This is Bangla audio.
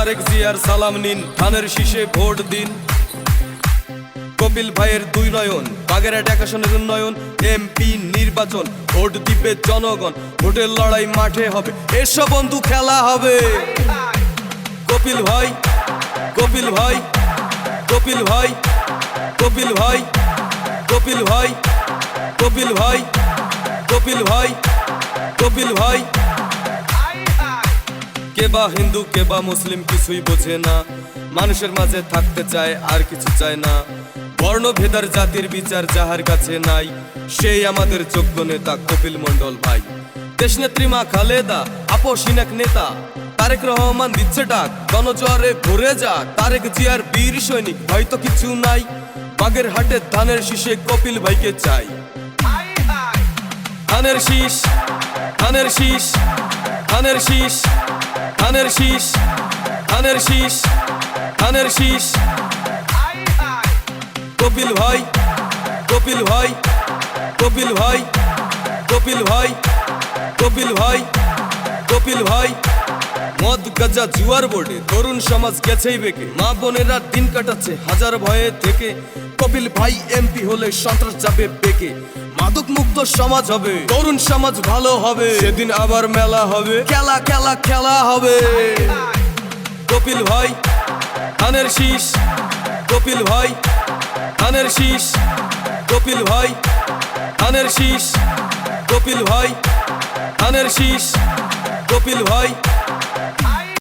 তারেক জিয়ার সালাম নিন, ধানের শীষে ভোট দিন। কপিল ভাইয়ের দুই নয়ন, বাগেরহাট এক আসনের উন্নয়ন, এমপি নির্বাচন, ভোট দিবে জনগণ, ভোটের লড়াই মাঠে হবে, এসব বন্ধু খেলা হবে। কপিল ভাই, কপিল ভাই, কপিল ভাই, কপিল ভাই, কপিল ভাই, কপিল ভাই, কপিল ভাই, কপিল ভাই। কে বা হিন্দু কে বা মুসলিম কিছুই বোঝে না, মানুষের মাঝে থাকতে চায় আর কিছু চায় না। বর্ণভেদার জাতির বিচার যাহার কাছে নাই, সেই আমাদের যোগ্য নেতা কপিল মণ্ডল ভাই। দেশনেত্রী মা খালেদা আপসহীন এক নেতা, তারেক রহমান দিচ্ছে ডাক, গণজোয়ারে ভরে যাক। তারেক জিয়ার বীর সৈনিক, হয়তো কিছু নাই, বাগেরহাটে ধানের শীষে কপিল ভাইকে চাই। ধানের শীষ, ধানের শীষ, ধানের শীষ, ধানের শীষ, ধানের শীষ, ধানের শীষ। কপিল ভাই, কপিল ভাই, কপিল ভাই, কপিল ভাই, কপিল ভাই, কপিল ভাই। মদ গাঁজা জুয়ার বোর্ডে তরুণ সমাজ গেছেই বেঁকে, মা বোনেরা দিন কাটাচ্ছে হাজার ভয়ে থেকে। কপিল ভাই এমপি হলে সন্ত্রাস যাবে বেঁকে, মাদক মুক্ত সমাজ হবে, তরুণ সমাজ ভালো হবে, সেদিন আবার মেলা হবে, খেলা খেলা খেলা হবে। কপিল ভাই, ধানের শীষ, কপিল ভাই, ধানের শীষ, কপিল ভাই, ধানের শীষ, কপিল ভাই, ধানের শীষ, কপিল ভাই।